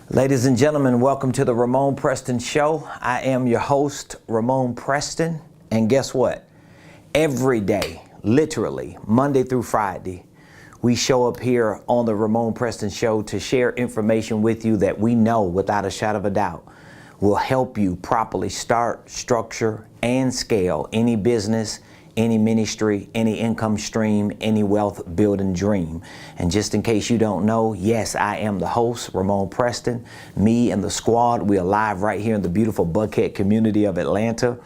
Ladies and gentlemen, welcome to the Ramon Preston Show. I am your host, Ramon Preston, and guess what? Every day, literally, Monday through Friday, we show up here on the Ramon Preston Show to share information with you that we know without a shadow of a doubt will help you properly start, structure, and scale any business, any ministry, any income stream, any wealth building dream. And just in case you don't know, yes, I am the host, Ramon Preston. Me and the squad, we are live right here in the beautiful Buckhead community of Atlanta.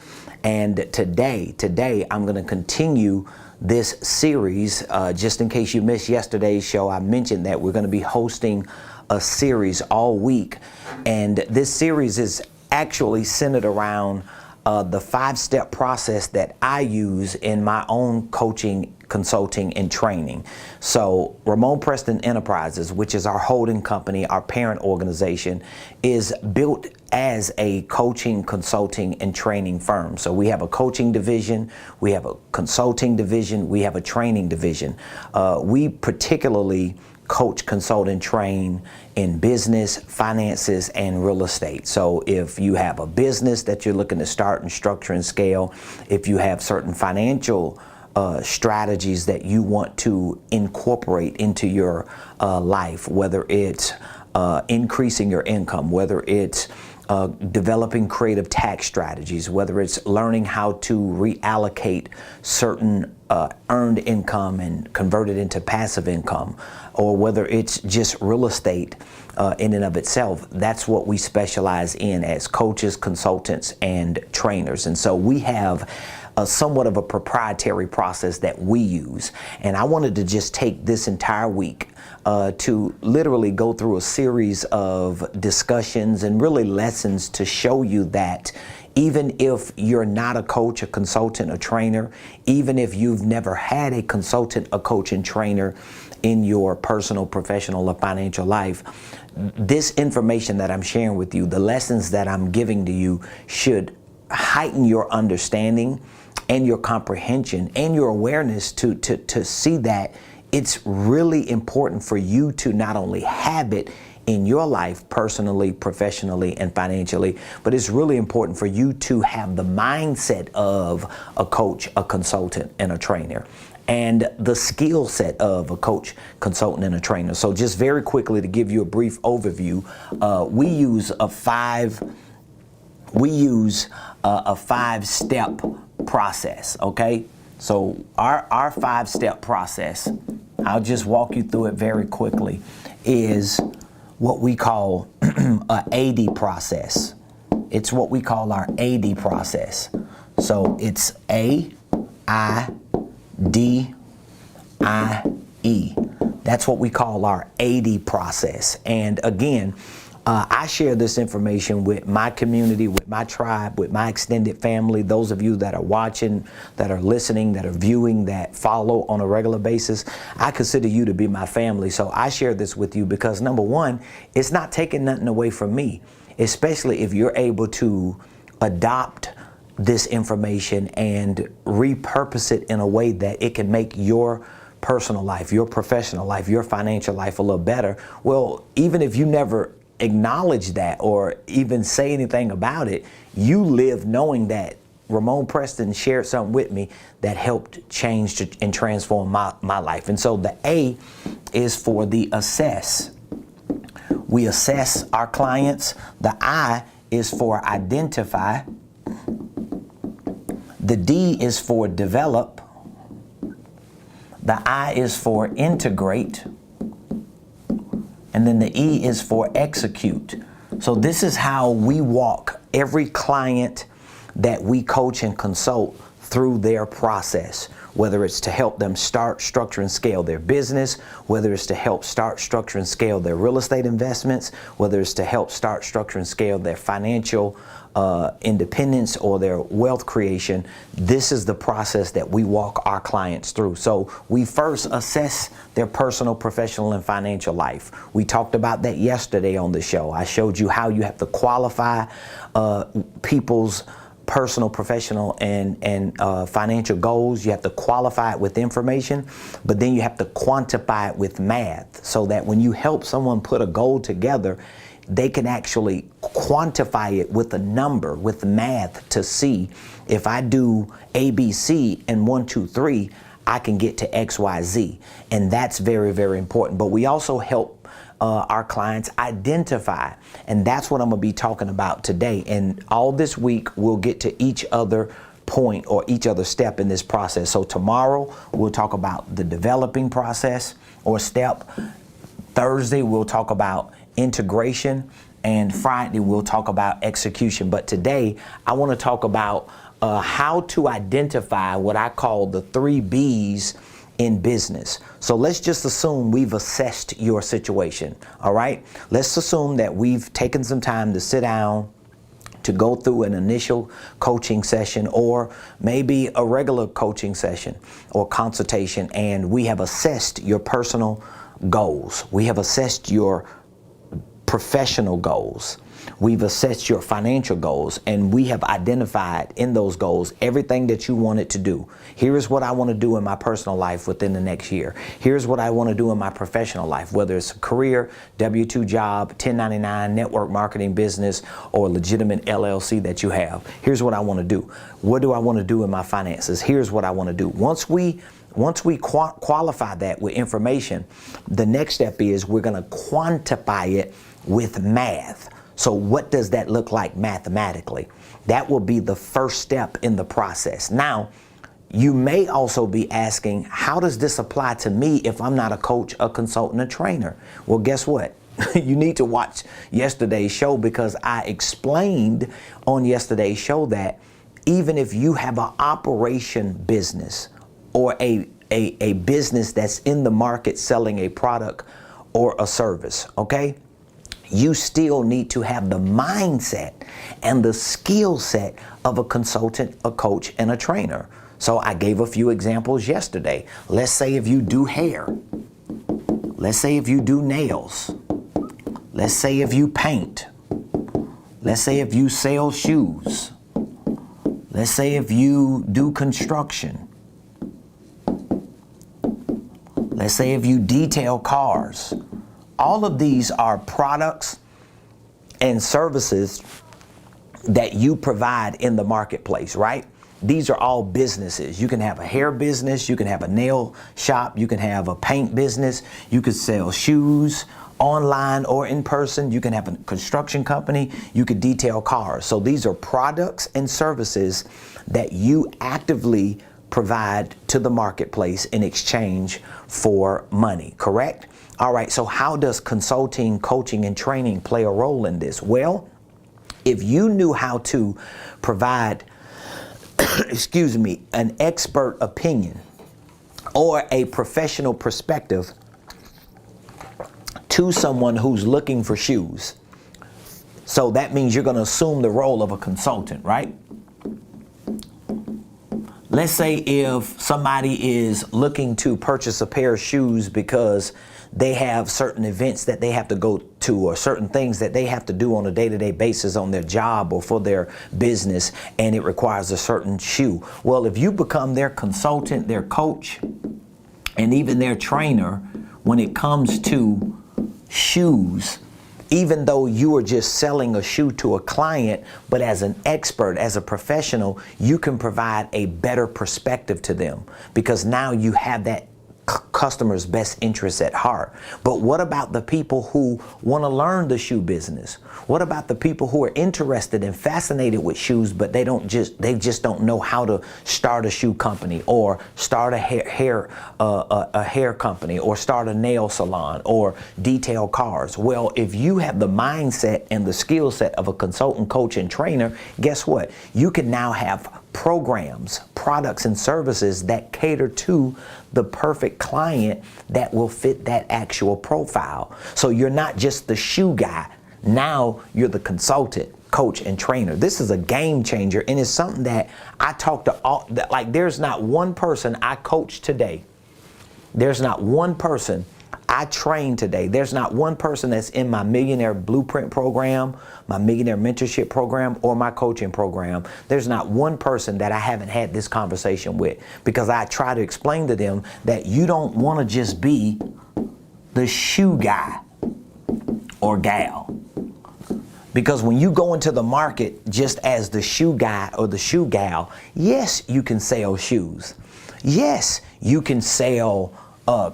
And today, I'm going to continue this series. Just in case you missed yesterday's show, I mentioned that we're going to be hosting a series all week. And this series is actually centered around the 5-step process that I use in my own coaching, consulting, and training. So Ramon Preston Enterprises, which is our holding company, our parent organization, is built as a coaching, consulting, and training firm. So we have a coaching division, we have a consulting division, we have a training division. We particularly coach, consult, and train in business, finances, and real estate. So if you have a business that you're looking to start and structure and scale, if you have certain financial strategies that you want to incorporate into your life, whether it's increasing your income, whether it's developing creative tax strategies, whether it's learning how to reallocate certain earned income and convert it into passive income, or whether it's just real estate in and of itself, that's what we specialize in as coaches, consultants, and trainers. And so we have somewhat of a proprietary process that we use. And I wanted to just take this entire week to literally go through a series of discussions and really lessons to show you that even if you're not a coach, a consultant, a trainer, even if you've never had a consultant, a coach, and trainer in your personal, professional, or financial life, this information that I'm sharing with you, the lessons that I'm giving to you, should heighten your understanding and your comprehension and your awareness to see that it's really important for you to not only have it in your life, personally, professionally, and financially, but it's really important for you to have the mindset of a coach, a consultant, and a trainer, and the skill set of a coach, consultant, and a trainer. So just very quickly to give you a brief overview, we use a 5-step process, okay? So our 5-step process, I'll just walk you through it very quickly, is what we call a AD process. It's what we call our AD process. So it's AIDIE. That's what we call our AD process. And again, I share this information with my community, with my tribe, with my extended family, those of you that are watching, that are listening, that are viewing, that follow on a regular basis. I consider you to be my family. So I share this with you because, number one, it's not taking nothing away from me, especially if you're able to adopt this information and repurpose it in a way that it can make your personal life, your professional life, your financial life a little better. Well, even if you never acknowledge that or even say anything about it, you live knowing that Ramon Preston shared something with me that helped change and transform my life. And so the A is for the assess. We assess our clients. The I is for identify. The D is for develop. The I is for integrate. And then the E is for execute. So this is how we walk every client that we coach and consult through their process, whether it's to help them start, structure, and scale their business, whether it's to help start, structure, and scale their real estate investments, whether it's to help start, structure, and scale their financial independence or their wealth creation. This is the process that we walk our clients through. So we first assess their personal, professional, and financial life. We talked about that yesterday on the show. I showed you how you have to qualify people's personal, professional, and financial goals. You have to qualify it with information, but then you have to quantify it with math so that when you help someone put a goal together, they can actually quantify it with a number, with math, to see if I do ABC and 1, 2, 3, I can get to XYZ. And that's very, very important. But we also help our clients identify. And that's what I'm going to be talking about today. And all this week, we'll get to each other point or each other step in this process. So tomorrow, we'll talk about the developing process or step. Thursday, we'll talk about integration. And Friday, we'll talk about execution. But today, I want to talk about how to identify what I call the 3 B's in business. So let's just assume we've assessed your situation. All right. Let's assume that we've taken some time to sit down, to go through an initial coaching session, or maybe a regular coaching session or consultation, and we have assessed your personal goals. We have assessed your professional goals. We've assessed your financial goals, and we have identified in those goals everything that you wanted to do. Here is what I want to do in my personal life within the next year. Here's what I want to do in my professional life, whether it's a career, W-2 job, 1099, network marketing business, or legitimate LLC that you have. Here's what I want to do. What do I want to do in my finances? Here's what I want to do. Once we qualify that with information, the next step is we're going to quantify it with math. So what does that look like mathematically? That will be the first step in the process. Now, you may also be asking, how does this apply to me if I'm not a coach, a consultant, a trainer? Well, guess what? You need to watch yesterday's show, because I explained on yesterday's show that even if you have an operation business or a business that's in the market selling a product or a service, okay? You still need to have the mindset and the skill set of a consultant, a coach, and a trainer. So I gave a few examples yesterday. Let's say if you do hair. Let's say if you do nails. Let's say if you paint. Let's say if you sell shoes. Let's say if you do construction. Let's say if you detail cars. All of these are products and services that you provide in the marketplace, right? These are all businesses. You can have a hair business, you can have a nail shop, you can have a paint business, you could sell shoes online or in person, you can have a construction company, you could detail cars. So these are products and services that you actively provide to the marketplace in exchange for money, correct? All right, so how does consulting, coaching, and training play a role in this? Well, if you knew how to provide, an expert opinion or a professional perspective to someone who's looking for shoes, so that means you're going to assume the role of a consultant, right? Let's say if somebody is looking to purchase a pair of shoes because they have certain events that they have to go to or certain things that they have to do on a day-to-day basis on their job or for their business, and it requires a certain shoe. Well, if you become their consultant, their coach, and even their trainer when it comes to shoes, even though you are just selling a shoe to a client, but as an expert, as a professional, you can provide a better perspective to them, because now you have that customer's best interests at heart. But what about the people who want to learn the shoe business? What about the people who are interested and fascinated with shoes, but they just don't know how to start a shoe company or start a hair company or start a nail salon or detail cars? Well, if you have the mindset and the skill set of a consultant, coach, and trainer, guess what? You can now have programs, products, and services that cater to the perfect client that will fit that actual profile. So you're not just the shoe guy. Now you're the consultant, coach, and trainer. This is a game changer, and it's something that I talk to all, like there's not one person I coach today. There's not one person I train today. There's not one person that's in my Millionaire Blueprint program, my Millionaire Mentorship program, or my coaching program. There's not one person that I haven't had this conversation with, because I try to explain to them that you don't want to just be the shoe guy or gal. Because when you go into the market just as the shoe guy or the shoe gal, yes, you can sell shoes. Yes, you can sell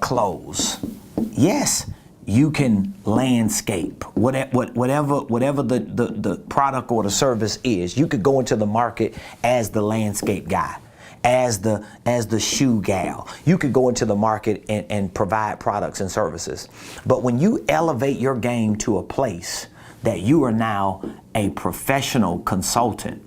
clothes. Yes, you can landscape, whatever the product or the service is. You could go into the market as the landscape guy, as the shoe gal. You could go into the market and provide products and services. But when you elevate your game to a place that you are now a professional consultant,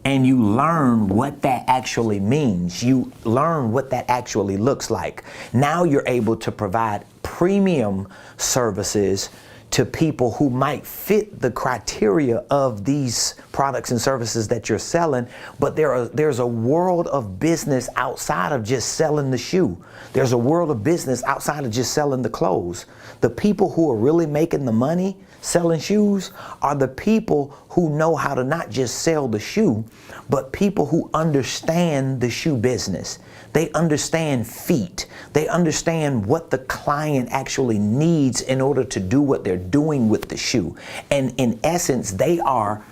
and you learn what that actually means, you learn what that actually looks like. Now you're able to provide premium services to people who might fit the criteria of these products and services that you're selling, but there's a world of business outside of just selling the shoe. There's a world of business outside of just selling the clothes. The people who are really making the money selling shoes are the people who know how to not just sell the shoe, but people who understand the shoe business. They understand feet. They understand what the client actually needs in order to do what they're doing with the shoe. And in essence, they are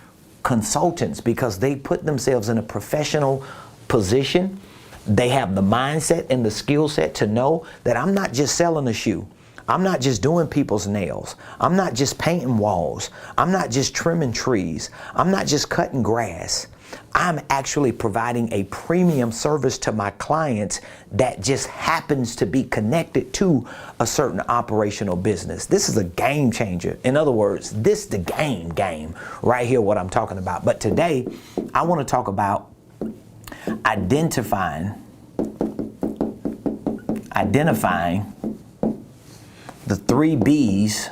consultants because they put themselves in a professional position. They have the mindset and the skill set to know that I'm not just selling a shoe. I'm not just doing people's nails. I'm not just painting walls. I'm not just trimming trees. I'm not just cutting grass. I'm actually providing a premium service to my clients that just happens to be connected to a certain operational business. This is a game changer. In other words, this is the game right here, what I'm talking about. But today, I want to talk about identifying the 3 B's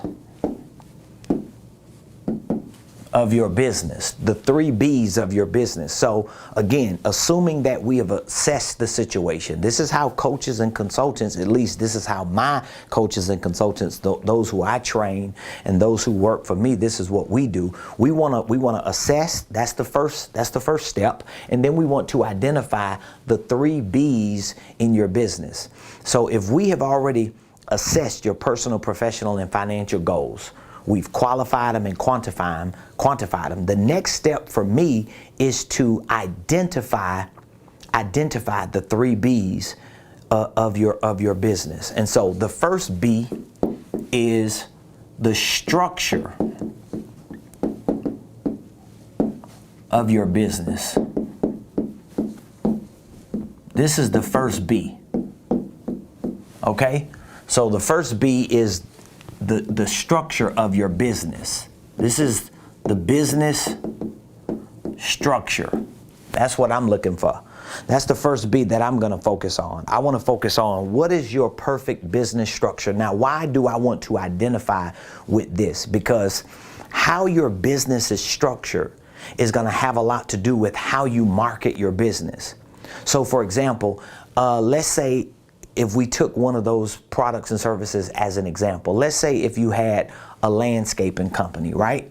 of your business, the 3 B's of your business. So again, assuming that we have assessed the situation, this is how coaches and consultants, at least this is how my coaches and consultants, those who I train and those who work for me, this is what we do. We want to assess. That's the first step. And then we want to identify the 3 B's in your business. So if we have already assessed your personal, professional, and financial goals, we've qualified them and quantified them. The next step for me is to identify the 3 B's of your business. And so the first B is the structure of your business. This is the first B. Okay? So the first B is the structure of your business. This is the business structure. That's what I'm looking for. That's the first B that I'm going to focus on. I want to focus on what is your perfect business structure. Now, why do I want to identify with this? Because how your business is structured is going to have a lot to do with how you market your business. So, for example, let's say if we took one of those products and services as an example, let's say if you had a landscaping company, right?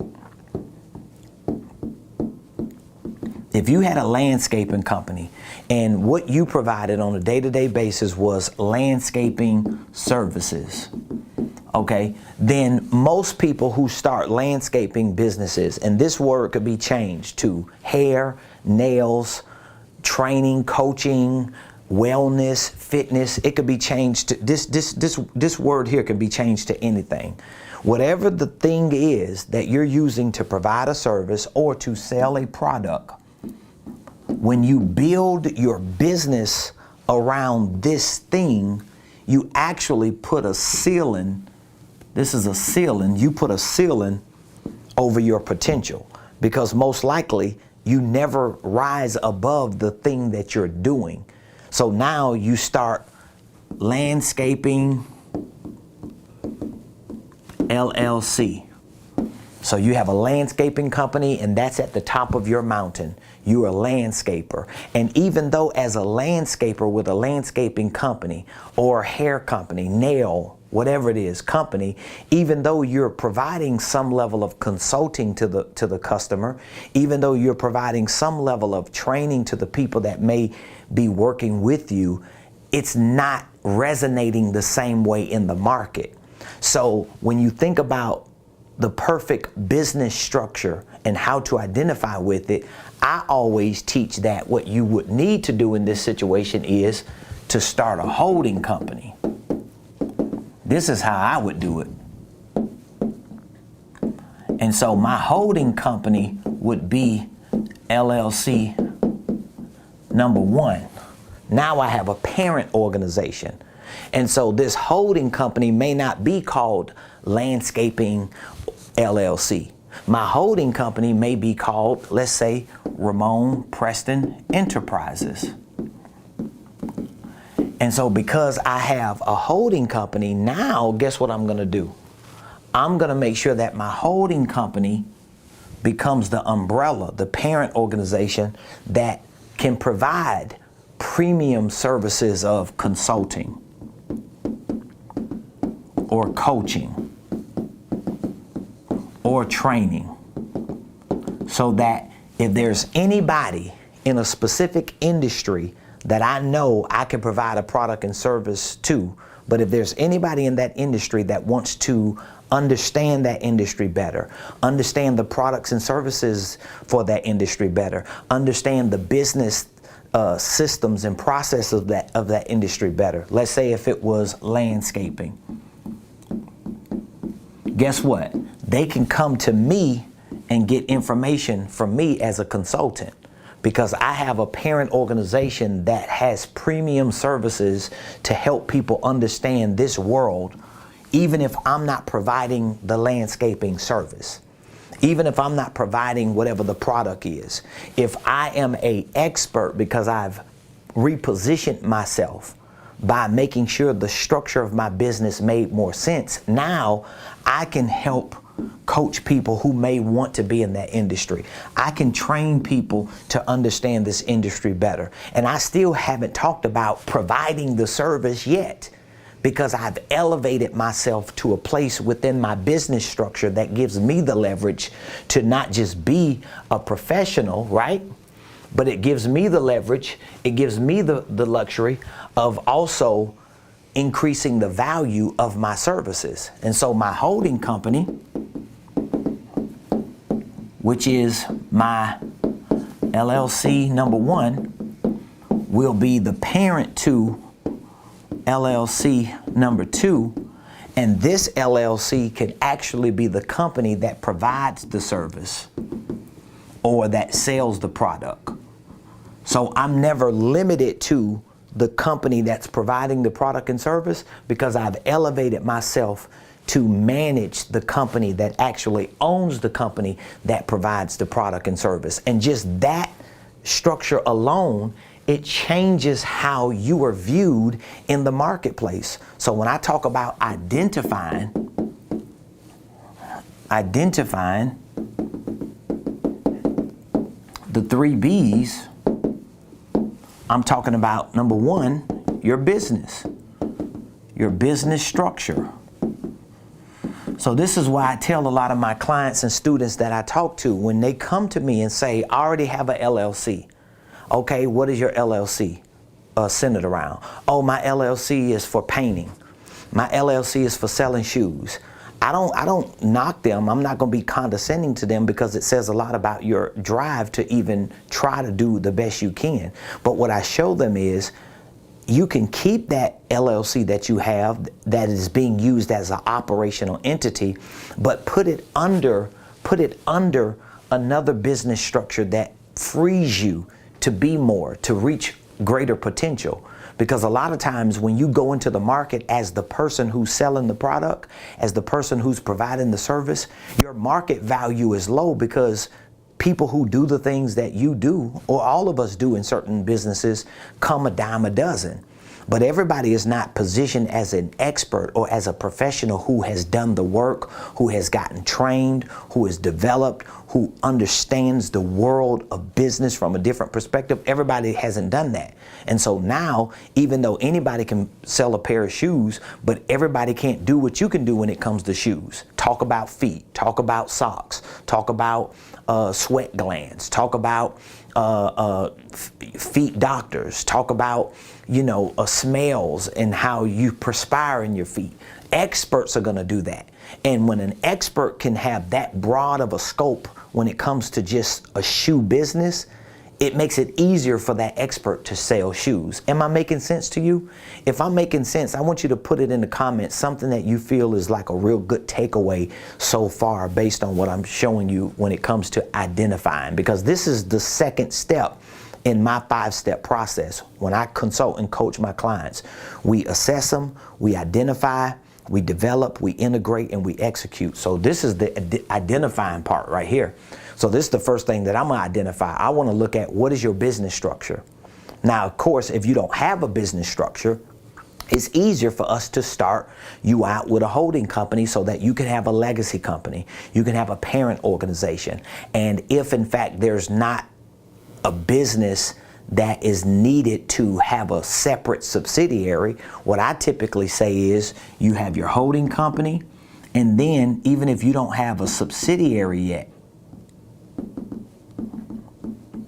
If you had a landscaping company and what you provided on a day-to-day basis was landscaping services, okay, then most people who start landscaping businesses, and this word could be changed to hair, nails, training, coaching, wellness, fitness. It could be changed to this word here can be changed to anything. Whatever the thing is that you're using to provide a service or to sell a product, when you build your business around this thing, you actually put a ceiling. This is a ceiling. You put a ceiling over your potential because most likely you never rise above the thing that you're doing. So now you start landscaping LLC. So you have a landscaping company and that's at the top of your mountain. You're a landscaper. And even though as a landscaper with a landscaping company or hair company, nail, whatever it is, company, even though you're providing some level of consulting to the customer, even though you're providing some level of training to the people that may be working with you, it's not resonating the same way in the market. So when you think about the perfect business structure and how to identify with it, I always teach that what you would need to do in this situation is to start a holding company. This is how I would do it. And so my holding company would be LLC number 1. Now I have a parent organization. And so this holding company may not be called Landscaping LLC. My holding company may be called, let's say, Ramon Preston Enterprises. And so because I have a holding company, now guess what I'm going to do? I'm going to make sure that my holding company becomes the umbrella, the parent organization that can provide premium services of consulting or coaching or training, so that if there's anybody in a specific industry that I know I can provide a product and service to, but if there's anybody in that industry that wants to understand that industry better, understand the products and services for that industry better, understand the business systems and processes of that industry better. Let's say if it was landscaping. Guess what? They can come to me and get information from me as a consultant, because I have a parent organization that has premium services to help people understand this world, even if I'm not providing the landscaping service, even if I'm not providing whatever the product is. If I am an expert because I've repositioned myself by making sure the structure of my business made more sense, now I can help coach people who may want to be in that industry. I can train people to understand this industry better. And I still haven't talked about providing the service yet, because I've elevated myself to a place within my business structure that gives me the leverage to not just be a professional, right? But it gives me the leverage, it gives me the luxury of also increasing the value of my services. And so my holding company, which is my LLC number 1, will be the parent to LLC number 2, and this LLC could actually be the company that provides the service or that sells the product. So I'm never limited to the company that's providing the product and service, because I've elevated myself to manage the company that actually owns the company that provides the product and service. And just that structure alone, it changes how you are viewed in the marketplace. So when I talk about identifying the 3 B's, I'm talking about number 1, your business structure. So this is why I tell a lot of my clients and students that I talk to, when they come to me and say, I already have a LLC. Okay, what is your LLC centered around? Oh, my LLC is for painting. My LLC is for selling shoes. I don't knock them. I'm not going to be condescending to them, because it says a lot about your drive to even try to do the best you can. But what I show them is, you can keep that LLC that you have that is being used as an operational entity, but put it under another business structure that frees you to be more, to reach greater potential. Because a lot of times when you go into the market as the person who's selling the product, as the person who's providing the service, your market value is low, because people who do the things that you do, or all of us do in certain businesses, come a dime a dozen. But everybody is not positioned as an expert or as a professional who has done the work, who has gotten trained, who is developed, who understands the world of business from a different perspective. Everybody hasn't done that. And so now, even though anybody can sell a pair of shoes, but everybody can't do what you can do when it comes to shoes. Talk about feet, talk about socks, talk about sweat glands, talk about feet doctors, talk about, smells and how you perspire in your feet. Experts are going to do that. And when an expert can have that broad of a scope when it comes to just a shoe business, it makes it easier for that expert to sell shoes. Am I making sense to you? If I'm making sense, I want you to put it in the comments, something that you feel is like a real good takeaway so far based on what I'm showing you when it comes to identifying, because this is the second step in my 5-step process. When I consult and coach my clients, we assess them, we identify, we develop, we integrate, and we execute. So this is the identifying part right here. So this is the first thing that I'm gonna identify. I wanna look at, what is your business structure? Now, of course, if you don't have a business structure, it's easier for us to start you out with a holding company so that you can have a legacy company. You can have a parent organization. And if in fact there's not a business that is needed to have a separate subsidiary, what I typically say is you have your holding company, and then even if you don't have a subsidiary yet,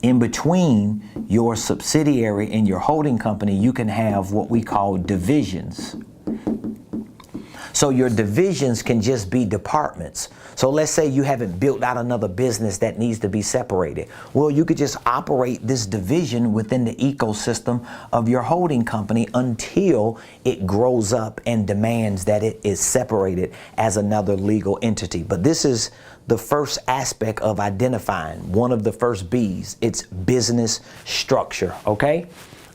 in between your subsidiary and your holding company, you can have what we call divisions. So your divisions can just be departments. So let's say you haven't built out another business that needs to be separated. Well, you could just operate this division within the ecosystem of your holding company until it grows up and demands that it is separated as another legal entity. But this is the first aspect of identifying, one of the first B's. It's business structure, okay?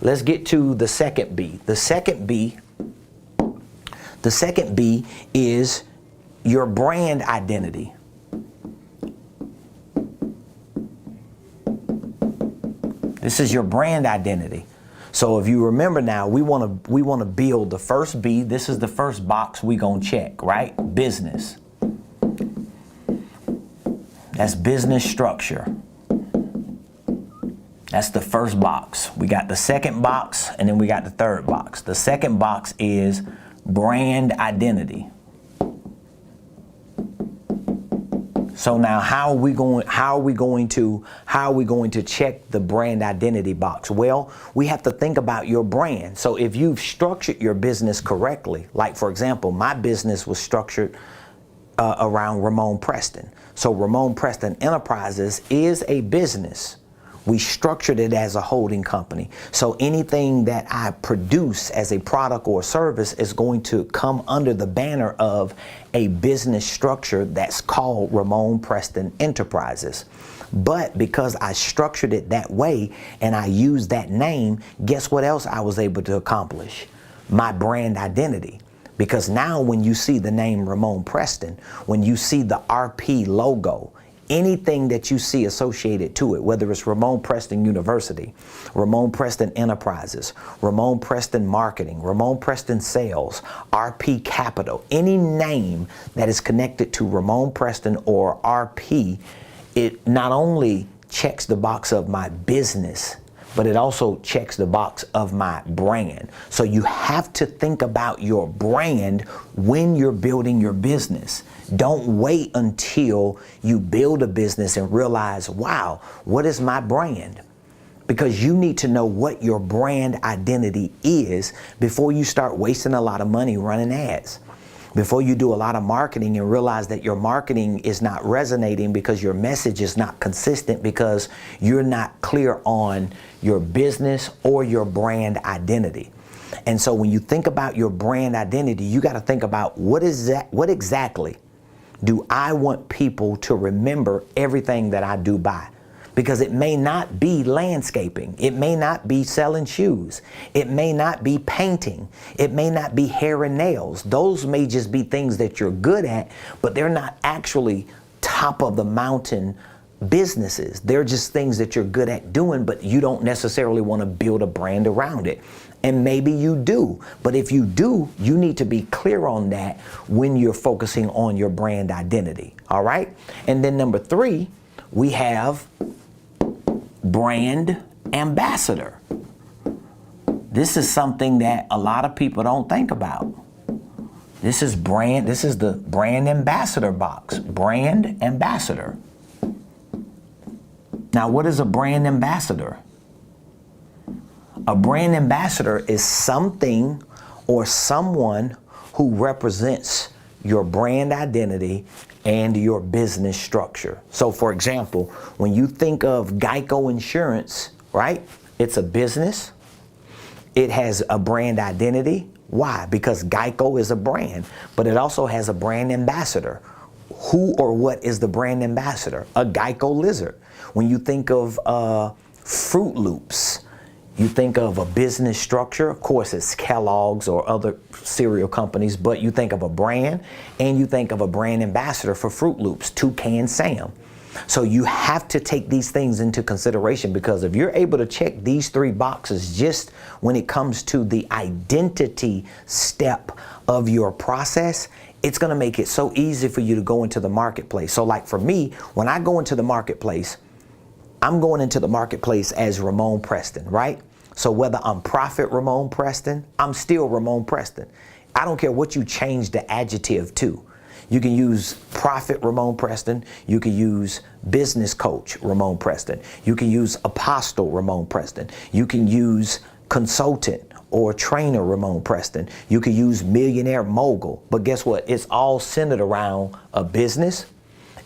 Let's get to the second B. The second B is your brand identity. This is your brand identity. So if you remember now, we want to build the first B. This is the first box we gonna check, right? Business. That's business structure. That's the first box. We got the second box, and then we got the third box. The second box is brand identity. So now how are we going to check the brand identity box? Well, we have to think about your brand. So if you've structured your business correctly, like for example, my business was structured around Ramon Preston. So Ramon Preston Enterprises is a business. We structured it as a holding company. So anything that I produce as a product or service is going to come under the banner of a business structure that's called Ramon Preston Enterprises. But because I structured it that way and I used that name, guess what else I was able to accomplish? My brand identity. Because now when you see the name Ramon Preston, when you see the RP logo, anything that you see associated to it, whether it's Ramon Preston University, Ramon Preston Enterprises, Ramon Preston Marketing, Ramon Preston Sales, RP Capital, any name that is connected to Ramon Preston or RP, it not only checks the box of my business, but it also checks the box of my brand. So you have to think about your brand when you're building your business. Don't wait until you build a business and realize, wow, what is my brand? Because you need to know what your brand identity is before you start wasting a lot of money running ads. Before you do a lot of marketing and realize that your marketing is not resonating because your message is not consistent, because you're not clear on your business or your brand identity. And so when you think about your brand identity, you got to think about what exactly do I want people to remember everything that I do by? Because it may not be landscaping. It may not be selling shoes. It may not be painting. It may not be hair and nails. Those may just be things that you're good at, but they're not actually top of the mountain businesses. They're just things that you're good at doing, but you don't necessarily want to build a brand around it. And maybe you do. But if you do, you need to be clear on that when you're focusing on your brand identity. All right? And then number 3, we have brand ambassador. This is something that a lot of people don't think about. This is the brand ambassador box. Brand ambassador. Now, what is a brand ambassador? A brand ambassador is something or someone who represents your brand identity, and your business structure. So for example, when you think of Geico Insurance, right? It's a business. It has a brand identity. Why? Because Geico is a brand, but it also has a brand ambassador. Who or what is the brand ambassador? A Geico lizard. When you think of Fruit Loops, you think of a business structure. Of course, it's Kellogg's or other cereal companies, but you think of a brand and you think of a brand ambassador for Fruit Loops, Toucan Sam. So you have to take these things into consideration, because if you're able to check these 3 boxes just when it comes to the identity step of your process, it's going to make it so easy for you to go into the marketplace. So like for me, when I go into the marketplace, I'm going into the marketplace as Ramon Preston, right? So whether I'm Prophet Ramon Preston, I'm still Ramon Preston. I don't care what you change the adjective to. You can use Prophet Ramon Preston. You can use Business Coach Ramon Preston. You can use Apostle Ramon Preston. You can use Consultant or Trainer Ramon Preston. You can use Millionaire Mogul. But guess what? It's all centered around a business.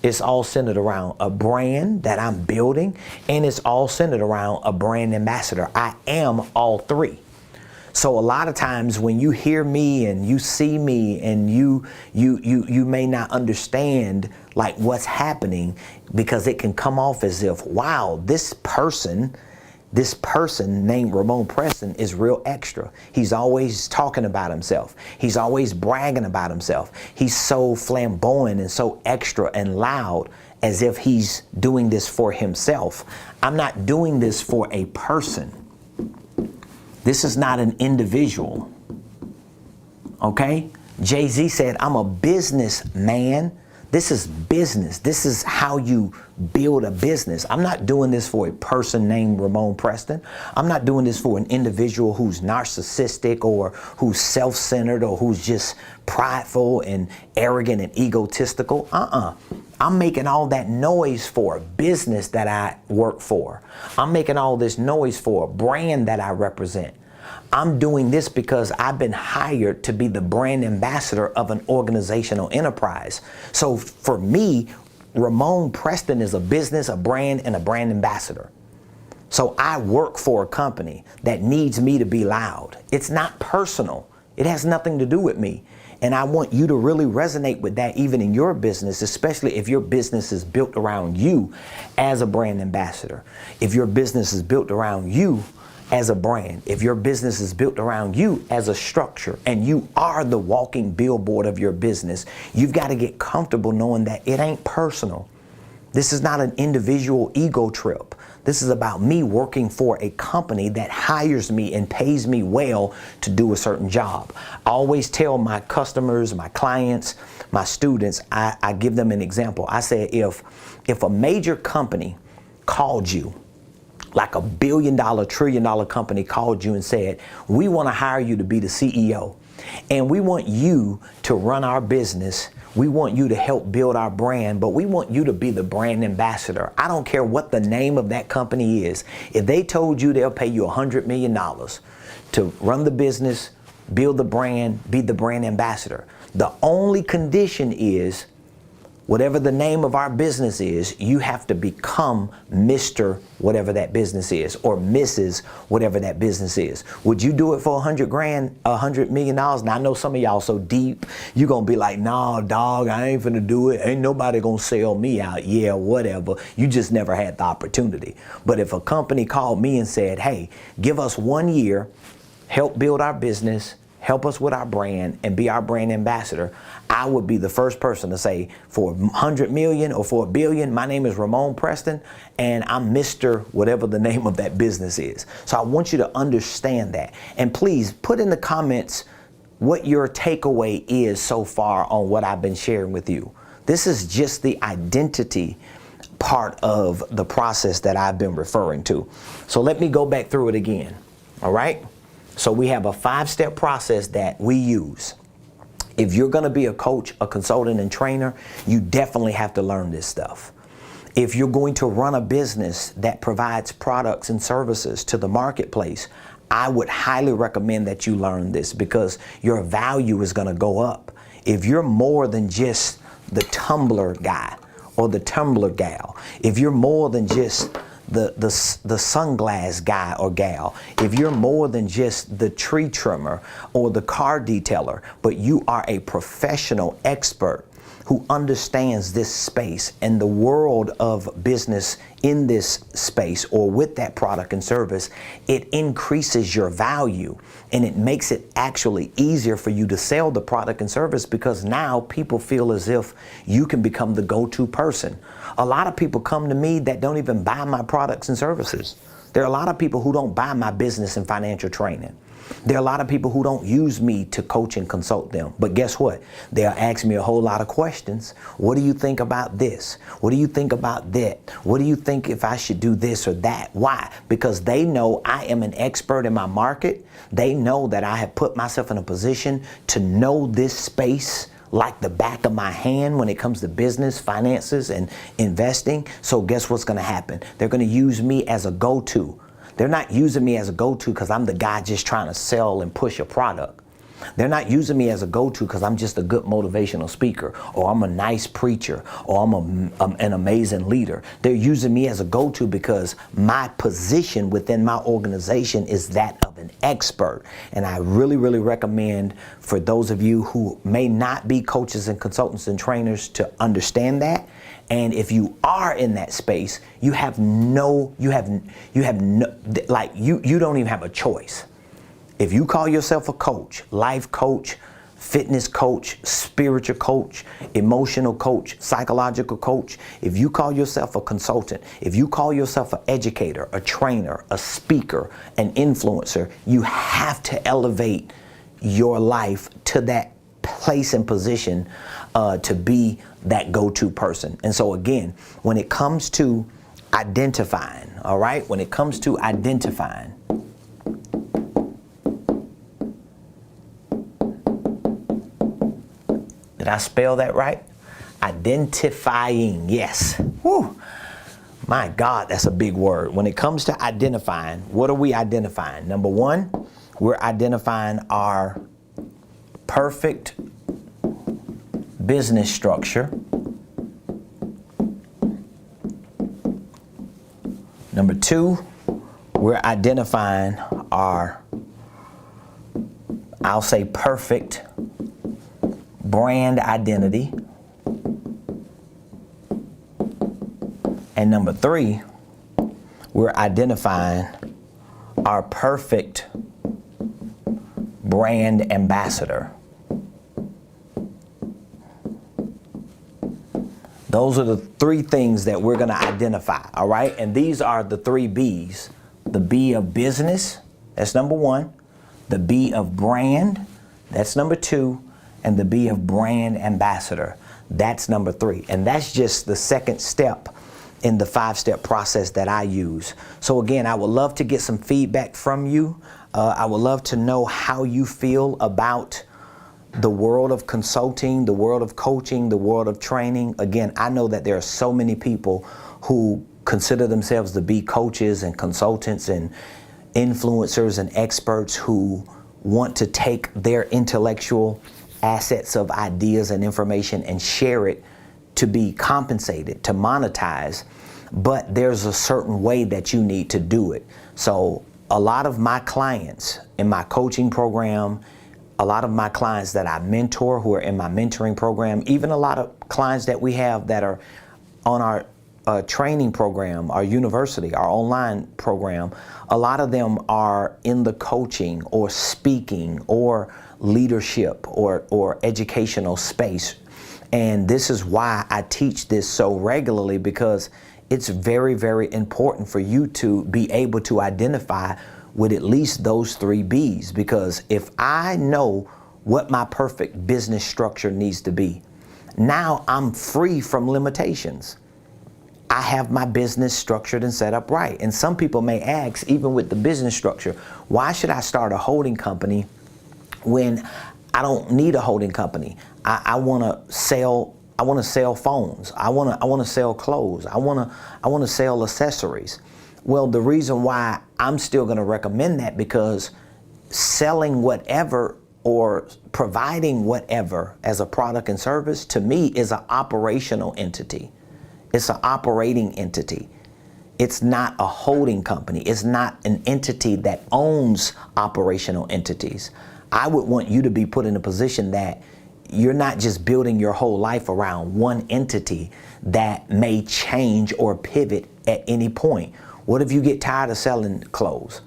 It's all centered around a brand that I'm building, and it's all centered around a brand ambassador. I am all 3. So a lot of times when you hear me and you see me and you may not understand like what's happening, because it can come off as if, wow, this person named Ramon Preston is real extra. He's always talking about himself. He's always bragging about himself. He's so flamboyant and so extra and loud, as if he's doing this for himself. I'm not doing this for a person. This is not an individual. Okay? Jay-Z said, I'm a businessman. This is business. This is how you build a business. I'm not doing this for a person named Ramon Preston. I'm not doing this for an individual who's narcissistic or who's self-centered or who's just prideful and arrogant and egotistical. I'm making all that noise for a business that I work for. I'm making all this noise for a brand that I represent. I'm doing this because I've been hired to be the brand ambassador of an organizational enterprise. So for me, Ramon Preston is a business, a brand, and a brand ambassador. So I work for a company that needs me to be loud. It's not personal. It has nothing to do with me. And I want you to really resonate with that even in your business, especially if your business is built around you as a brand ambassador. If your business is built around you as a brand, if your business is built around you as a structure, and you are the walking billboard of your business, you've got to get comfortable knowing that it ain't personal. This is not an individual ego trip. This is about me working for a company that hires me and pays me well to do a certain job. I always tell my customers, my clients, my students, I give them an example. I say, if a major company called you, like a $1 billion, $1 trillion company called you and said, we want to hire you to be the CEO, and we want you to run our business. We want you to help build our brand, but we want you to be the brand ambassador. I don't care what the name of that company is. If they told you they'll pay you $100 million to run the business, build the brand, be the brand ambassador, the only condition is, whatever the name of our business is, you have to become Mr. whatever that business is, or Mrs. whatever that business is. Would you do it for $100 million? Now I know some of y'all so deep, you're gonna be like, nah, dog, I ain't finna do it. Ain't nobody gonna sell me out. Yeah, whatever. You just never had the opportunity. But if a company called me and said, hey, give us 1 year, help build our business, help us with our brand, and be our brand ambassador, I would be the first person to say, for 100 million or for $1 billion, my name is Ramon Preston, and I'm Mr. whatever the name of that business is. So I want you to understand that. And please put in the comments what your takeaway is so far on what I've been sharing with you. This is just the identity part of the process that I've been referring to. So let me go back through it again. All right? So we have a 5-step process that we use. If you're going to be a coach, a consultant, and trainer, you definitely have to learn this stuff. If you're going to run a business that provides products and services to the marketplace, I would highly recommend that you learn this, because your value is going to go up. if you're more than just the tumbler guy or the tumbler gal, if you're more than just the sunglass guy or gal, if you're more than just the tree trimmer or the car detailer, but you are a professional expert who understands this space and the world of business in this space or with that product and service, it increases your value and it makes it actually easier for you to sell the product and service, because now people feel as if you can become the go-to person. A lot of people come to me that don't even buy my products and services. There are a lot of people who don't buy my business and financial training. There are a lot of people who don't use me to coach and consult them. But guess what? They'll ask me a whole lot of questions. What do you think about this? What do you think about that? What do you think if I should do this or that? Why? Because they know I am an expert in my market. They know that I have put myself in a position to know this space like the back of my hand when it comes to business, finances, and investing. So guess what's going to happen? They're going to use me as a go-to. They're not using me as a go-to because I'm the guy just trying to sell and push a product. They're not using me as a go-to because I'm just a good motivational speaker, or I'm a nice preacher, or I'm an amazing leader. They're using me as a go-to because my position within my organization is that of an expert. And I really, really recommend for those of you who may not be coaches and consultants and trainers to understand that. And if you are in that space, you don't even have a choice. If you call yourself a coach, life coach, fitness coach, spiritual coach, emotional coach, psychological coach, if you call yourself a consultant, if you call yourself an educator, a trainer, a speaker, an influencer, you have to elevate your life to that place and position to be that go-to person. And so again, when it comes to identifying, all right, when it comes to identifying, did I spell that right? Identifying, yes. Whew. My God, that's a big word. When it comes to identifying, what are we identifying? Number one, we're identifying our perfect business structure. Number two, we're identifying our, I'll say, perfect brand identity. And number three, we're identifying our perfect brand ambassador. Those are the three things that we're going to identify, all right? And these are the three B's. The B of business, that's number one. The B of brand, that's number two. And the B of brand ambassador, that's number three. And that's just the second step in the 5-step process that I use. So again, I would love to get some feedback from you. I would love to know how you feel about the world of consulting, the world of coaching, the world of training. Again, I know that there are so many people who consider themselves to be coaches and consultants and influencers and experts who want to take their intellectual assets of ideas and information and share it to be compensated, to monetize. But there's a certain way that you need to do it. So a lot of my clients in my coaching program, a lot of my clients that I mentor who are in my mentoring program, even a lot of clients that we have that are on our training program, our university, our online program, a lot of them are in the coaching or speaking or leadership or educational space. And this is why I teach this so regularly, because it's very, very important for you to be able to identify with at least those three B's. Because if I know what my perfect business structure needs to be, now I'm free from limitations. I have my business structured and set up right. And some people may ask, even with the business structure, why should I start a holding company when I don't need a holding company? I want to sell phones. I want to sell clothes. I want to sell accessories. Well, the reason why I'm still going to recommend that, because selling whatever or providing whatever as a product and service, to me, is an operational entity. It's an operating entity. It's not a holding company. It's not an entity that owns operational entities. I would want you to be put in a position that you're not just building your whole life around one entity that may change or pivot at any point. What if you get tired of selling clothes?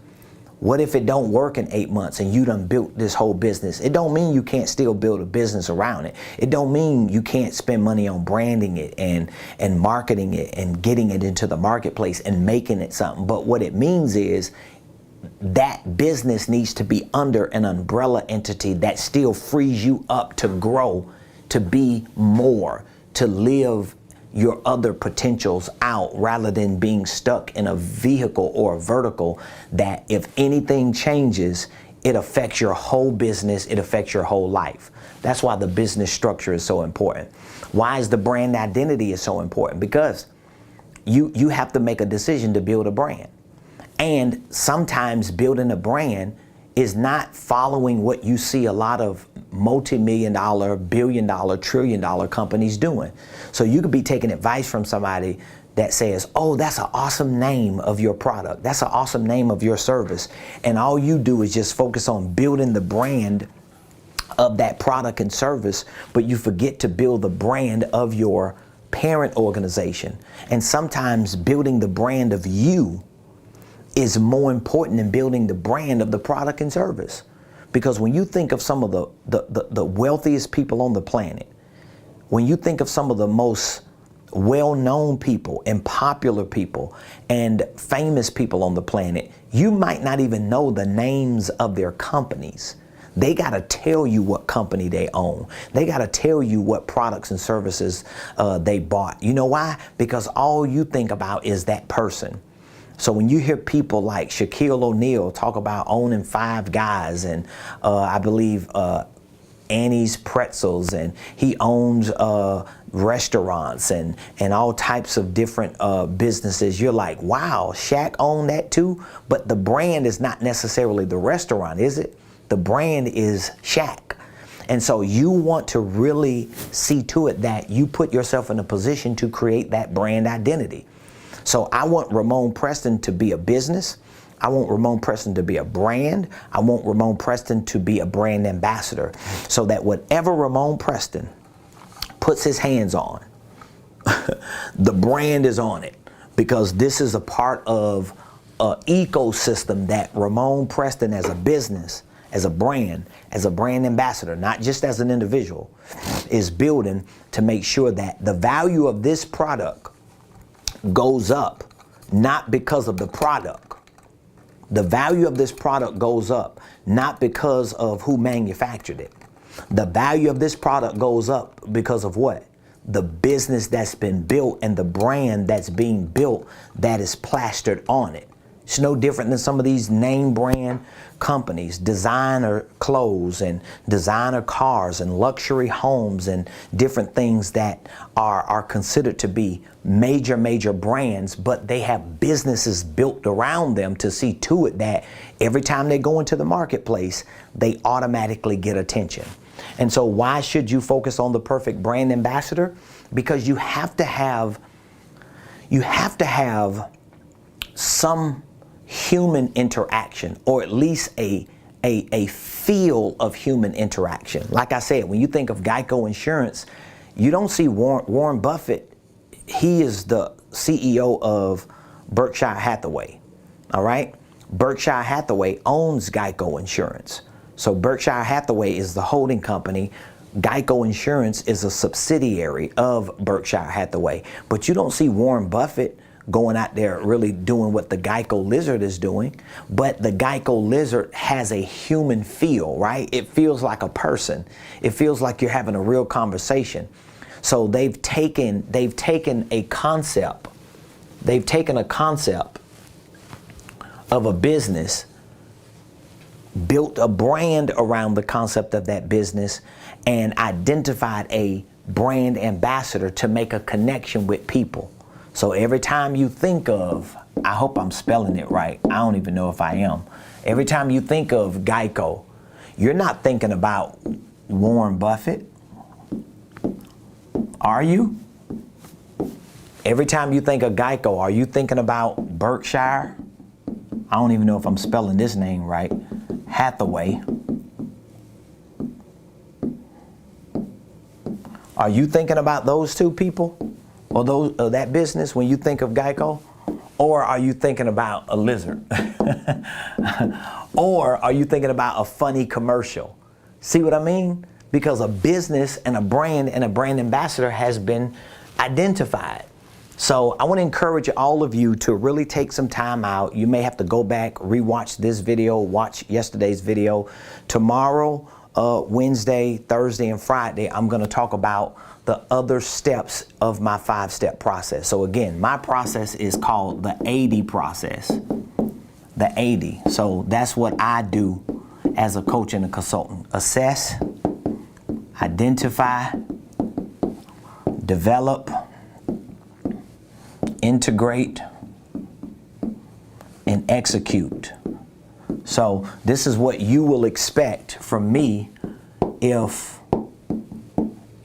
What if it don't work in 8 months and you done built this whole business? It don't mean you can't still build a business around it. It don't mean you can't spend money on branding it and marketing it and getting it into the marketplace and making it something. But what it means is that business needs to be under an umbrella entity that still frees you up to grow, to be more, to live your other potentials out, rather than being stuck in a vehicle or a vertical that if anything changes, it affects your whole business, it affects your whole life. That's why the business structure is so important. Why is the brand identity is so important? Because you have to make a decision to build a brand. And sometimes building a brand is not following what you see a lot of multi-million-dollar, billion-dollar, trillion-dollar companies doing. So you could be taking advice from somebody that says, oh, that's an awesome name of your product. That's an awesome name of your service. And all you do is just focus on building the brand of that product and service, but you forget to build the brand of your parent organization. And sometimes building the brand of you is more important than building the brand of the product and service. Because when you think of some of the wealthiest people on the planet, when you think of some of the most well-known people and popular people and famous people on the planet, you might not even know the names of their companies. They got to tell you what company they own. They got to tell you what products and services they bought. You know why? Because all you think about is that person. So when you hear people like Shaquille O'Neal talk about owning 5 Guys and I believe Annie's Pretzels, and he owns restaurants and all types of different businesses, you're like, wow, Shaq owned that too? But the brand is not necessarily the restaurant, is it? The brand is Shaq. And so you want to really see to it that you put yourself in a position to create that brand identity. So I want Ramon Preston to be a business. I want Ramon Preston to be a brand. I want Ramon Preston to be a brand ambassador, so that whatever Ramon Preston puts his hands on, the brand is on it, because this is a part of an ecosystem that Ramon Preston as a business, as a brand ambassador, not just as an individual, is building to make sure that the value of this product goes up, not because of the product. The value of this product goes up, not because of who manufactured it. The value of this product goes up because of what? The business that's been built and the brand that's being built that is plastered on it. It's no different than some of these name brand companies, designer clothes and designer cars and luxury homes and different things that are considered to be major brands, but they have businesses built around them to see to it that every time they go into the marketplace, they automatically get attention. And so why should you focus on the perfect brand ambassador? Because you have to have some human interaction, or at least a feel of human interaction. Like I said, when you think of Geico Insurance, you don't see Warren Buffett. He is the CEO of Berkshire Hathaway. All right? Berkshire Hathaway owns Geico Insurance. So Berkshire Hathaway is the holding company. Geico Insurance is a subsidiary of Berkshire Hathaway. But you don't see Warren Buffett going out there really doing what the Geico Lizard is doing. But the Geico Lizard has a human feel, right? It feels like a person. It feels like you're having a real conversation. So they've taken a concept. They've taken a concept of a business, built a brand around the concept of that business, and identified a brand ambassador to make a connection with people. So every time you think of, I hope I'm spelling it right, I don't even know if I am. Every time you think of Geico, You're not thinking about Warren Buffett, are you? Every time you think of Geico, are you thinking about Berkshire? I don't even know if I'm spelling this name right. Hathaway. Are you thinking about those two people or that business when you think of Geico? Or are you thinking about a lizard? Or are you thinking about a funny commercial? See what I mean? Because a business and a brand ambassador has been identified. So I want to encourage all of you to really take some time out. You may have to go back, rewatch this video, watch yesterday's video. Tomorrow, Wednesday, Thursday, and Friday, I'm going to talk about the other steps of my 5-step process. So again, my process is called the 80 process. The 80. So that's what I do as a coach and a consultant. Assess, identify, develop, integrate, and execute. So this is what you will expect from me if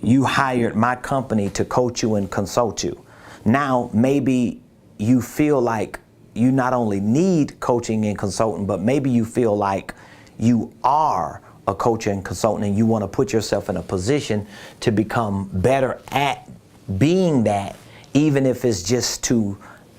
you hired my company to coach you and consult you. Now, maybe you feel like you not only need coaching and consulting, but maybe you feel like you are a coach and consultant and you want to put yourself in a position to become better at being that, even if it's just to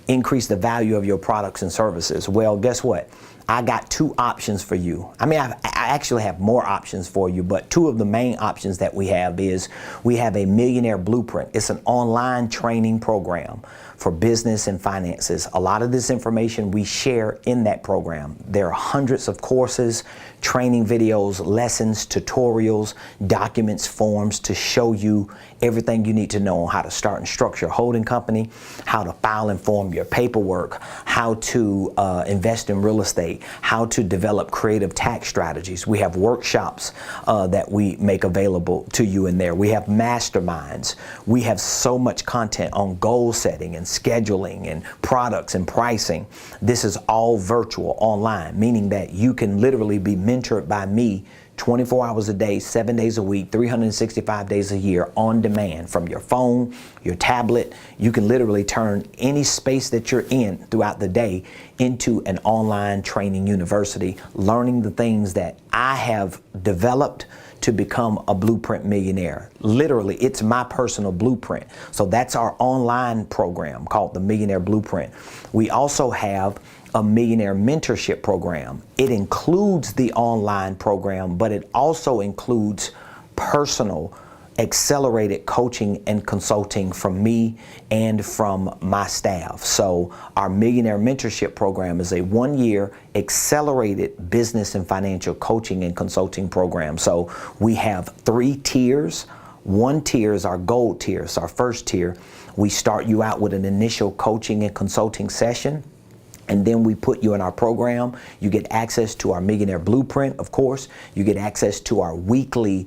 increase the value of your products and services. Well, guess what? I got 2 options for you. I mean, I actually have more options for you, but 2 of the main options that we have is we have a Millionaire Blueprint. It's an online training program for business and finances. A lot of this information we share in that program. There are hundreds of courses, training videos, lessons, tutorials, documents, forms to show you everything you need to know on how to start and structure a holding company, how to file and form your paperwork, how to invest in real estate, how to develop creative tax strategies. We have workshops that we make available to you in there. We have masterminds. We have so much content on goal setting and scheduling and products and pricing. This is all virtual online, meaning that you can literally be mentored by me 24 hours a day, 7 days a week, 365 days a year on demand from your phone, your tablet. You can literally turn any space that you're in throughout the day into an online training university, learning the things that I have developed to become a blueprint millionaire. Literally, it's my personal blueprint. So that's our online program called the Millionaire Blueprint. We also have a Millionaire Mentorship program. It includes the online program, but it also includes personal accelerated coaching and consulting from me and from my staff. So our Millionaire Mentorship program is a 1-year accelerated business and financial coaching and consulting program. So we have 3 tiers. 1 tier is our gold tier. It's our first tier. We start you out with an initial coaching and consulting session, and then we put you in our program. You get access to our Millionaire Blueprint, of course. You get access to our weekly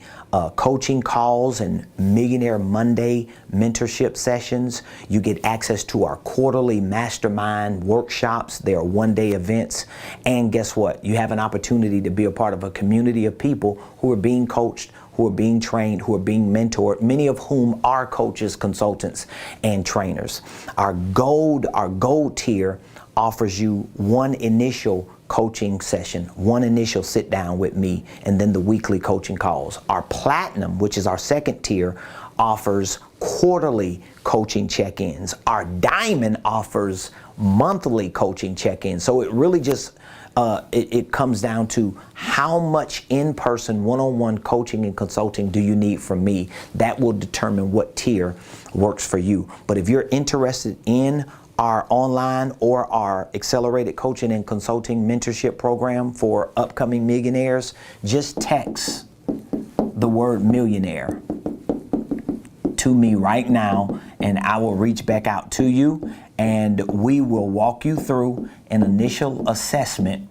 coaching calls and Millionaire Monday mentorship sessions. You get access to our quarterly mastermind workshops. They are 1-day events. And guess what? You have an opportunity to be a part of a community of people who are being coached, who are being trained, who are being mentored, many of whom are coaches, consultants, and trainers. Our gold tier offers you 1 initial coaching session, 1 initial sit down with me, and then the weekly coaching calls. Our platinum, which is our second tier, offers quarterly coaching check-ins. Our diamond offers monthly coaching check-ins. So it really just it comes down to how much in-person one-on-one coaching and consulting do you need from me. That will determine what tier works for you. But if you're interested in our online or our accelerated coaching and consulting mentorship program for upcoming millionaires, just text the word millionaire to me right now, and I will reach back out to you, and we will walk you through an initial assessment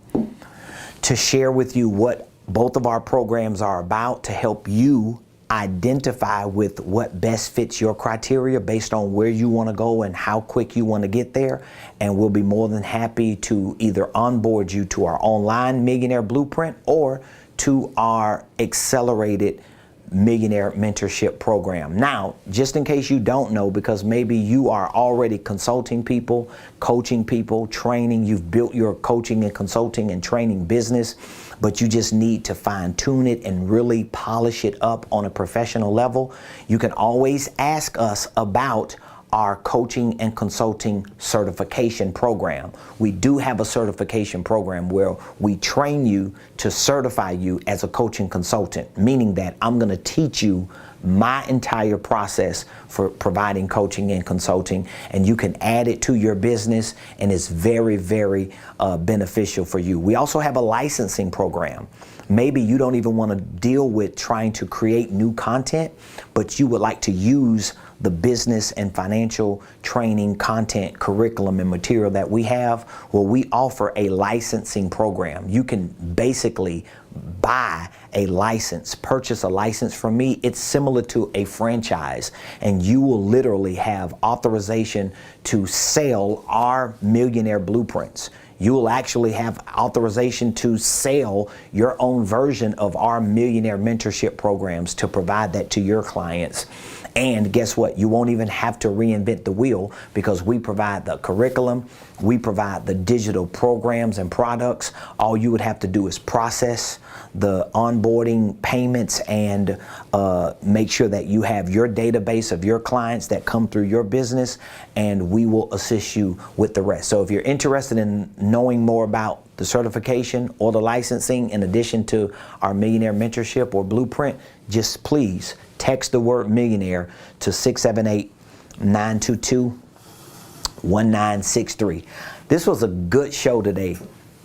to share with you what both of our programs are about, to help you identify with what best fits your criteria based on where you want to go and how quick you want to get there. And we'll be more than happy to either onboard you to our online Millionaire Blueprint or to our accelerated Millionaire Mentorship program. Now, just in case you don't know, because maybe you are already consulting people, coaching people, training, you've built your coaching and consulting and training business, but you just need to fine tune it and really polish it up on a professional level, you can always ask us about our coaching and consulting certification program. We do have a certification program where we train you to certify you as a coaching consultant, meaning that I'm going to teach you my entire process for providing coaching and consulting, and you can add it to your business, and it's very, very beneficial for you. We also have a licensing program. Maybe you don't even want to deal with trying to create new content, but you would like to use the business and financial training content, curriculum, and material that we have. Well, we offer a licensing program. You can basically buy a license, purchase a license from me. It's similar to a franchise, and you will literally have authorization to sell our Millionaire Blueprints. You will actually have authorization to sell your own version of our Millionaire Mentorship programs to provide that to your clients. And guess what? You won't even have to reinvent the wheel, because we provide the curriculum, we provide the digital programs and products. All you would have to do is process the onboarding payments and make sure that you have your database of your clients that come through your business, and we will assist you with the rest. So if you're interested in knowing more about the certification or the licensing, in addition to our Millionaire Mentorship or Blueprint, just please text the word millionaire to 678-922-1963. This was a good show today,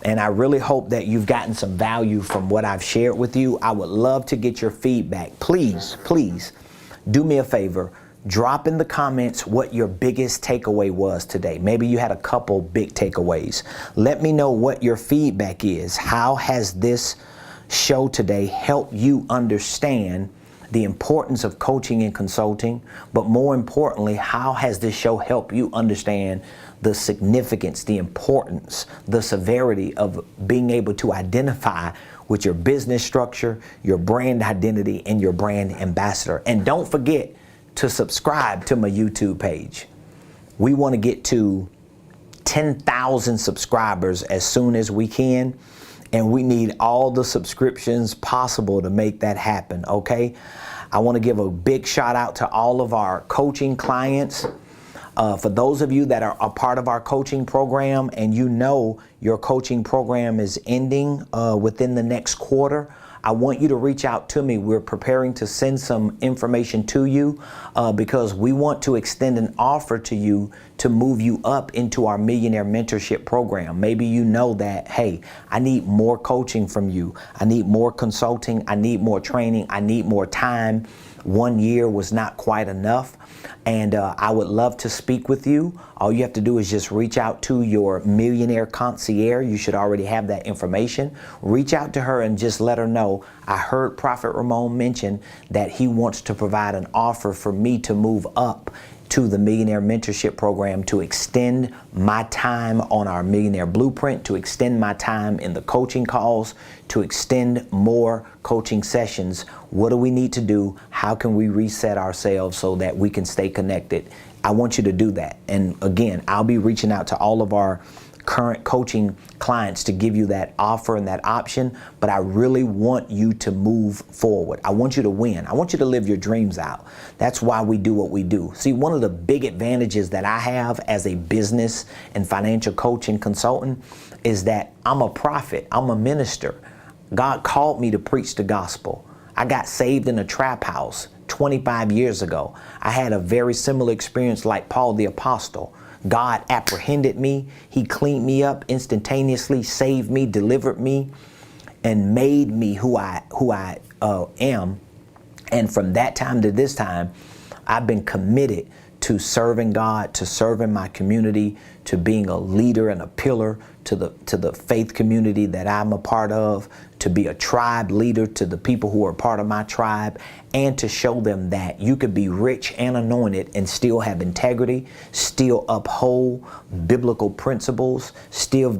and I really hope that you've gotten some value from what I've shared with you. I would love to get your feedback. Please, please do me a favor. Drop in the comments what your biggest takeaway was today. Maybe you had a couple big takeaways. Let me know what your feedback is. How has this show today helped you understand the importance of coaching and consulting? But more importantly, how has this show helped you understand the significance, the importance, the severity of being able to identify with your business structure, your brand identity, and your brand ambassador? And don't forget to subscribe to my YouTube page. We want to get to 10,000 subscribers as soon as we can, and we need all the subscriptions possible to make that happen, okay? I want to give a big shout out to all of our coaching clients. For those of you that are a part of our coaching program, and you know your coaching program is ending within the next quarter, I want you to reach out to me. We're preparing to send some information to you because we want to extend an offer to you to move you up into our Millionaire Mentorship program. Maybe you know that, hey, I need more coaching from you. I need more consulting. I need more training. I need more time. 1 year was not quite enough. And I would love to speak with you. All you have to do is just reach out to your Millionaire Concierge. You should already have that information. Reach out to her and just let her know, I heard Prophet Ramon mention that he wants to provide an offer for me to move up to the Millionaire Mentorship program, to extend my time on our Millionaire Blueprint, to extend my time in the coaching calls, to extend more coaching sessions. What do we need to do? How can we reset ourselves so that we can stay connected? I want you to do that. And again, I'll be reaching out to all of our current coaching clients to give you that offer and that option, but I really want you to move forward. I want you to win. I want you to live your dreams out. That's why we do what we do. See, one of the big advantages that I have as a business and financial coach and consultant is that I'm a prophet. I'm a minister. God called me to preach the gospel. I got saved in a trap house 25 years ago. I had a very similar experience like Paul the Apostle. God apprehended me. He cleaned me up instantaneously, saved me, delivered me, and made me who I am. And from that time to this time, I've been committed to serving God, to serving my community, to being a leader and a pillar to the faith community that I'm a part of, to be a tribe leader to the people who are part of my tribe, and to show them that you could be rich and anointed and still have integrity, still uphold biblical principles, still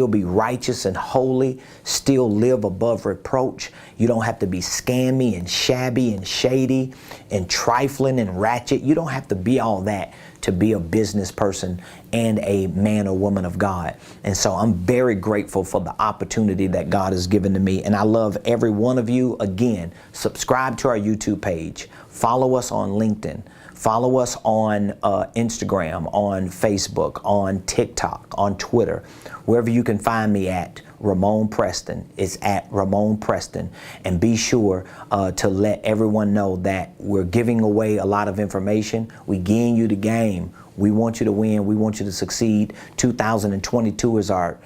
be righteous and holy, still live above reproach. You don't have to be scammy and shabby and shady and trifling and ratchet. You don't have to be all that to be a business person and a man or woman of God. And so I'm very grateful for the opportunity that God has given to me. And I love every one of you. Again, subscribe to our YouTube page. Follow us on LinkedIn. Follow us on Instagram, on Facebook, on TikTok, on Twitter. Wherever you can find me at Ramon Preston. It's at Ramon Preston. And be sure to let everyone know that we're giving away a lot of information. We giving you the game. We want you to win. We want you to succeed. 2022 is our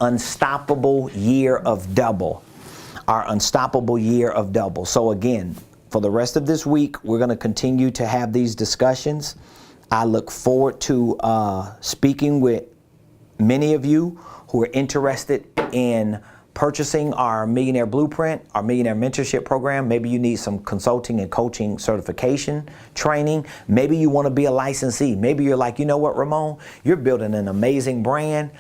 unstoppable year of double. Our unstoppable year of double. So again, for the rest of this week, we're going to continue to have these discussions. I look forward to speaking with many of you who are interested in purchasing our Millionaire Blueprint, our Millionaire Mentorship program. Maybe you need some consulting and coaching certification training. Maybe you want to be a licensee. Maybe you're like, you know what, Ramon, you're building an amazing brand.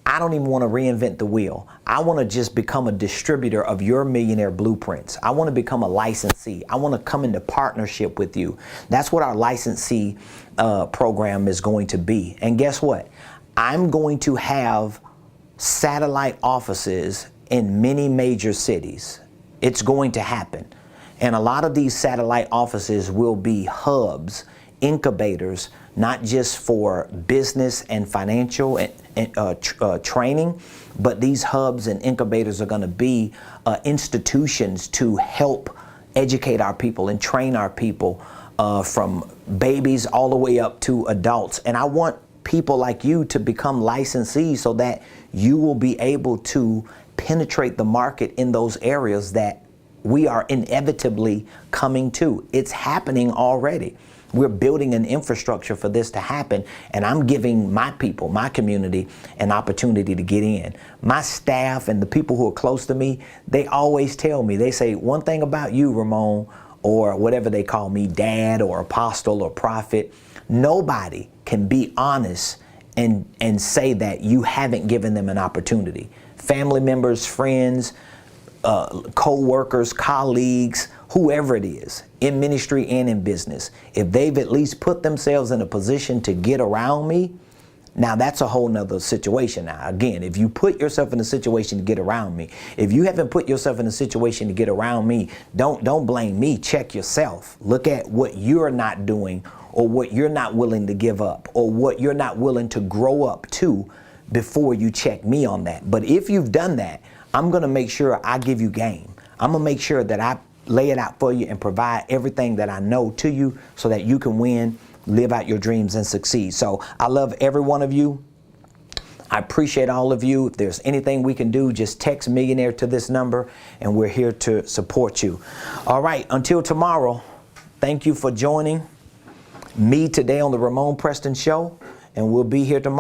I don't even want to reinvent the wheel. I want to just become a distributor of your Millionaire Blueprints. I want to become a licensee. I want to come into partnership with you. That's what our licensee program is going to be. And guess what? I'm going to have satellite offices in many major cities. It's going to happen. And a lot of these satellite offices will be hubs, incubators, not just for business and financial training, but these hubs and incubators are going to be institutions to help educate our people and train our people from babies all the way up to adults. And I want people like you to become licensees so that you will be able to penetrate the market in those areas that we are inevitably coming to. It's happening already. We're building an infrastructure for this to happen, and I'm giving my people, my community, an opportunity to get in. My staff and the people who are close to me, they always tell me, they say, one thing about you, Ramon, or whatever they call me, dad or apostle or prophet, nobody can be honest and say that you haven't given them an opportunity. Family members, friends, co-workers, colleagues, whoever it is, in ministry and in business, if they've at least put themselves in a position to get around me, now that's a whole nother situation. Now, again, if you put yourself in a situation to get around me, if you haven't put yourself in a situation to get around me, don't blame me. Check yourself. Look at what you're not doing, or what you're not willing to give up, or what you're not willing to grow up to before you check me on that. But if you've done that, I'm going to make sure I give you game. I'm going to make sure that I lay it out for you and provide everything that I know to you so that you can win, live out your dreams, and succeed. So I love every one of you. I appreciate all of you. If there's anything we can do, just text Millionaire to this number, and we're here to support you. All right, until tomorrow, thank you for joining me today on the Ramon Preston Show, and we'll be here tomorrow.